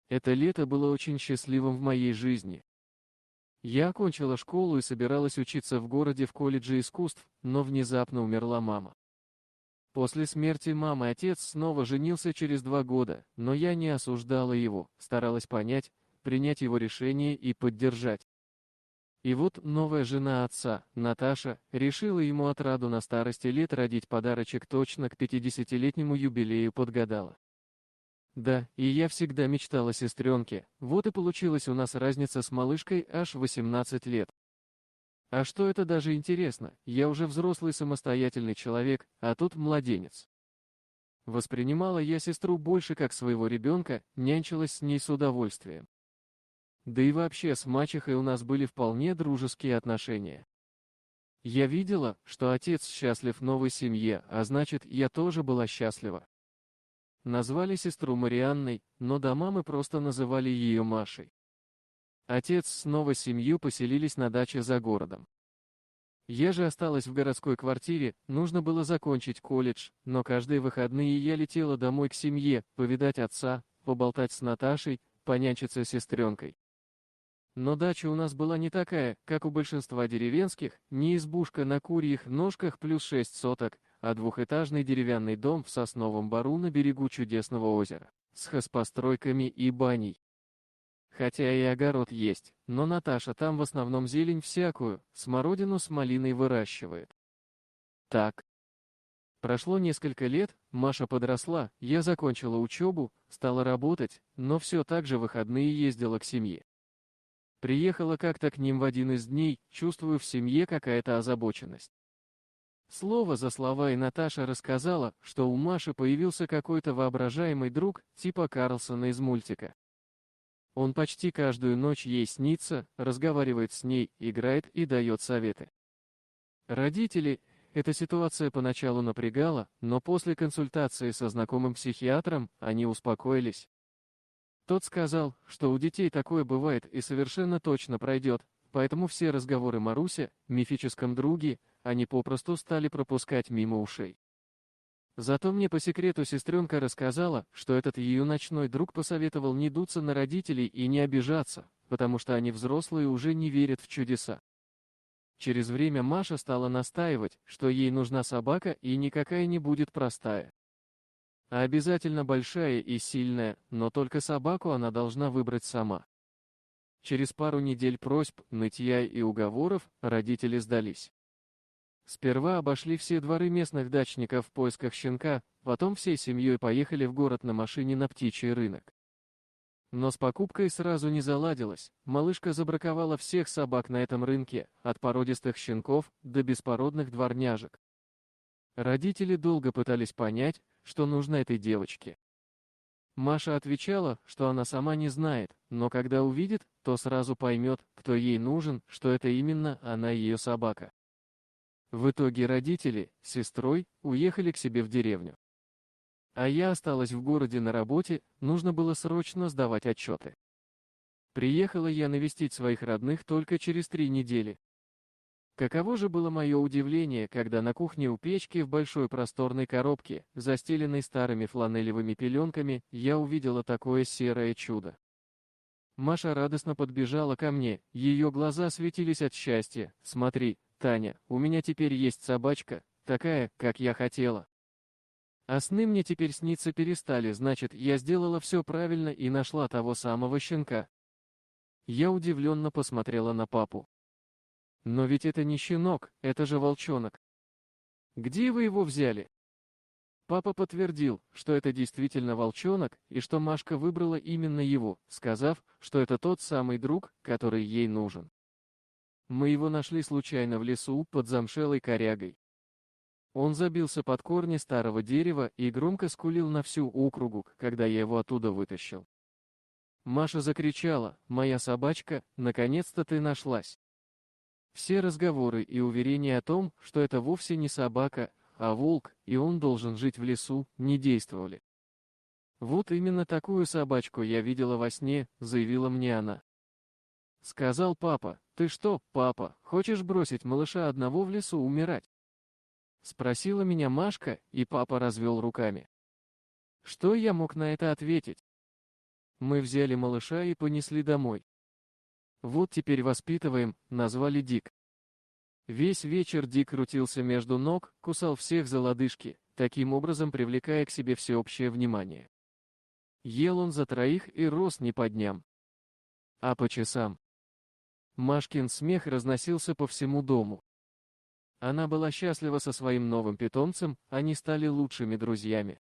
Это лето было очень счастливым в моей жизни. Я окончила школу и собиралась учиться в городе в колледже искусств, но внезапно умерла мама. После смерти мамы отец снова женился через 2 года, но я не осуждала его, старалась понять, принять его решение и поддержать. И вот новая жена отца, Наташа, решила ему отраду на старости лет родить подарочек, точно к 50-летнему юбилею подгадала. Да, и я всегда мечтала о сестренке, вот и получилась у нас разница с малышкой аж 18 лет. А что это даже интересно, я уже взрослый самостоятельный человек, а тут младенец. Воспринимала я сестру больше как своего ребенка, нянчилась с ней с удовольствием. Да и вообще с мачехой у нас были вполне дружеские отношения. Я видела, что отец счастлив в новой семье, а значит, я тоже была счастлива. Назвали сестру Марианной, но до мамы просто называли ее Машей. Отец с новой семьей поселились на даче за городом. Я же осталась в городской квартире, нужно было закончить колледж, но каждые выходные я летела домой к семье, повидать отца, поболтать с Наташей, понянчиться с сестренкой. Но дача у нас была не такая, как у большинства деревенских, не избушка на курьих ножках плюс 6 соток, а двухэтажный деревянный дом в сосновом бору на берегу чудесного озера, с хозпостройками и баней. Хотя и огород есть, но Наташа там в основном зелень всякую, смородину с малиной выращивает. Так. Прошло несколько лет, Маша подросла, я закончила учебу, стала работать, но все так же в выходные ездила к семье. Приехала как-то к ним в один из дней, чувствую в семье какая-то озабоченность. Слово за слова, и Наташа рассказала, что у Маши появился какой-то воображаемый друг, типа Карлсона из мультика. Он почти каждую ночь ей снится, разговаривает с ней, играет и дает советы. Родители, эта ситуация поначалу напрягала, но после консультации со знакомым психиатром они успокоились. Тот сказал, что у детей такое бывает и совершенно точно пройдет, поэтому все разговоры Маруся, мифическом друге, они попросту стали пропускать мимо ушей. Зато мне по секрету сестренка рассказала, что этот ее ночной друг посоветовал не дуться на родителей и не обижаться, потому что они взрослые уже не верят в чудеса. Через время Маша стала настаивать, что ей нужна собака и никакая не будет простая, а обязательно большая и сильная, но только собаку она должна выбрать сама. Через пару недель просьб, нытья и уговоров родители сдались. Сперва обошли все дворы местных дачников в поисках щенка, потом всей семьей поехали в город на машине на птичий рынок. Но с покупкой сразу не заладилось, малышка забраковала всех собак на этом рынке, от породистых щенков до беспородных дворняжек. Родители долго пытались понять, что нужно этой девочке. Маша отвечала, что она сама не знает, но когда увидит, то сразу поймет, кто ей нужен, что это именно она ее собака. В итоге родители, с сестрой, уехали к себе в деревню. А я осталась в городе на работе, нужно было срочно сдавать отчеты. Приехала я навестить своих родных только через 3 недели. Каково же было мое удивление, когда на кухне у печки в большой просторной коробке, застеленной старыми фланелевыми пеленками, я увидела такое серое чудо. Маша радостно подбежала ко мне, ее глаза светились от счастья. «Смотри, Таня, у меня теперь есть собачка, такая, как я хотела. А сны мне теперь сниться перестали, значит, я сделала все правильно и нашла того самого щенка». Я удивленно посмотрела на папу. «Но ведь это не щенок, это же волчонок. Где вы его взяли?» Папа подтвердил, что это действительно волчонок, и что Машка выбрала именно его, сказав, что это тот самый друг, который ей нужен. Мы его нашли случайно в лесу под замшелой корягой. Он забился под корни старого дерева и громко скулил на всю округу, когда я его оттуда вытащил. Маша закричала: «Моя собачка, наконец-то ты нашлась!» Все разговоры и уверения о том, что это вовсе не собака, а волк, и он должен жить в лесу, не действовали. «Вот именно такую собачку я видела во сне», — заявила мне она. Сказал папа: «Ты что, папа, хочешь бросить малыша одного в лесу умирать?» Спросила меня Машка, и папа развел руками. Что я мог на это ответить? Мы взяли малыша и понесли домой. Вот теперь воспитываем, назвали Дик. Весь вечер Дик крутился между ног, кусал всех за лодыжки, таким образом привлекая к себе всеобщее внимание. Ел он за троих и рос не по дням, а по часам. Машкин смех разносился по всему дому. Она была счастлива со своим новым питомцем, они стали лучшими друзьями.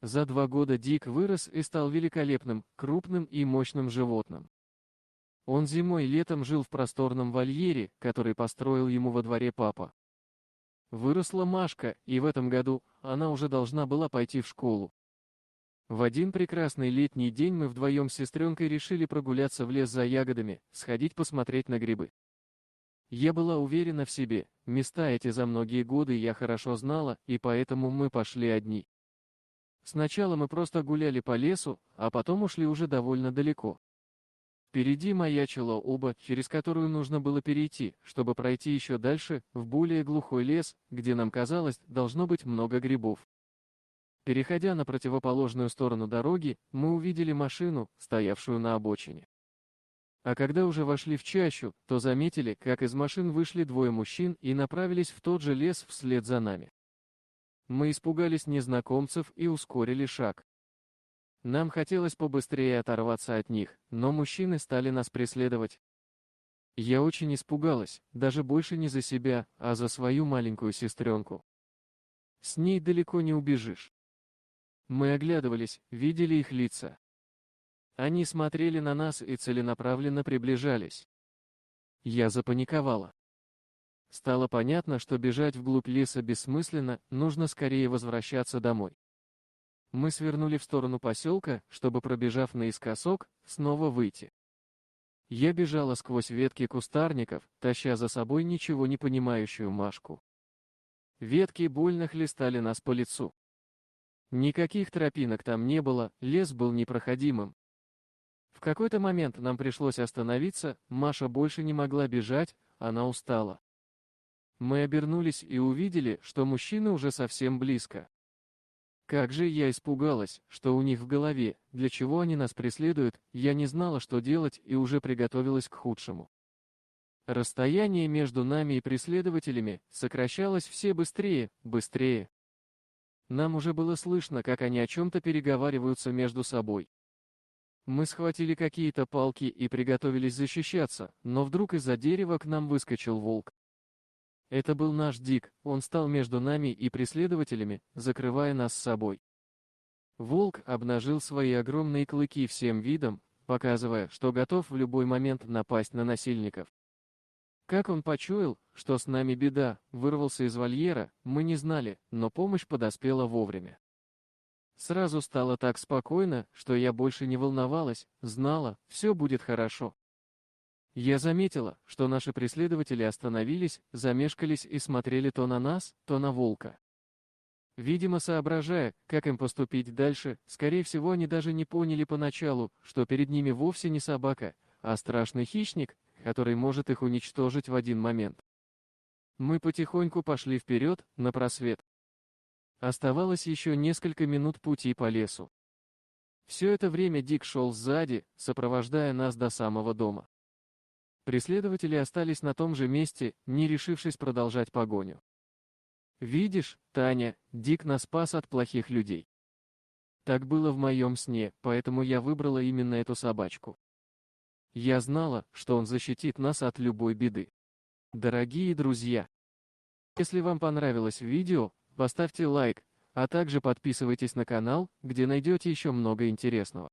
За 2 года Дик вырос и стал великолепным, крупным и мощным животным. Он зимой и летом жил в просторном вольере, который построил ему во дворе папа. Выросла Машка, и в этом году она уже должна была пойти в школу. В один прекрасный летний день мы вдвоем с сестренкой решили прогуляться в лес за ягодами, сходить посмотреть на грибы. Я была уверена в себе, места эти за многие годы я хорошо знала, и поэтому мы пошли одни. Сначала мы просто гуляли по лесу, а потом ушли уже довольно далеко. Впереди маячила оба, через которую нужно было перейти, чтобы пройти еще дальше, в более глухой лес, где нам казалось, должно быть много грибов. Переходя на противоположную сторону дороги, мы увидели машину, стоявшую на обочине. А когда уже вошли в чащу, то заметили, как из машин вышли 2 мужчин и направились в тот же лес вслед за нами. Мы испугались незнакомцев и ускорили шаг. Нам хотелось побыстрее оторваться от них, но мужчины стали нас преследовать. Я очень испугалась, даже больше не за себя, а за свою маленькую сестренку. С ней далеко не убежишь. Мы оглядывались, видели их лица. Они смотрели на нас и целенаправленно приближались. Я запаниковала. Стало понятно, что бежать вглубь леса бессмысленно, нужно скорее возвращаться домой. Мы свернули в сторону поселка, чтобы, пробежав наискосок, снова выйти. Я бежала сквозь ветки кустарников, таща за собой ничего не понимающую Машку. Ветки больно хлестали нас по лицу. Никаких тропинок там не было, лес был непроходимым. В какой-то момент нам пришлось остановиться, Маша больше не могла бежать, она устала. Мы обернулись и увидели, что мужчины уже совсем близко. Как же я испугалась, что у них в голове, для чего они нас преследуют, я не знала, что делать, и уже приготовилась к худшему. Расстояние между нами и преследователями сокращалось все быстрее, быстрее. Нам уже было слышно, как они о чем-то переговариваются между собой. Мы схватили какие-то палки и приготовились защищаться, но вдруг из-за дерева к нам выскочил волк. Это был наш Дик, он стал между нами и преследователями, закрывая нас с собой. Волк обнажил свои огромные клыки всем видом, показывая, что готов в любой момент напасть на насильников. Как он почуял, что с нами беда, вырвался из вольера, мы не знали, но помощь подоспела вовремя. Сразу стало так спокойно, что я больше не волновалась, знала, все будет хорошо. Я заметила, что наши преследователи остановились, замешкались и смотрели то на нас, то на волка. Видимо, соображая, как им поступить дальше, скорее всего, они даже не поняли поначалу, что перед ними вовсе не собака, а страшный хищник, который может их уничтожить в один момент. Мы потихоньку пошли вперед, на просвет. Оставалось еще несколько минут пути по лесу. Все это время Дик шел сзади, сопровождая нас до самого дома. Преследователи остались на том же месте, не решившись продолжать погоню. «Видишь, Таня, Дик нас спас от плохих людей. Так было в моем сне, поэтому я выбрала именно эту собачку. Я знала, что он защитит нас от любой беды. Дорогие друзья, если вам понравилось видео, поставьте лайк, а также подписывайтесь на канал, где найдете еще много интересного.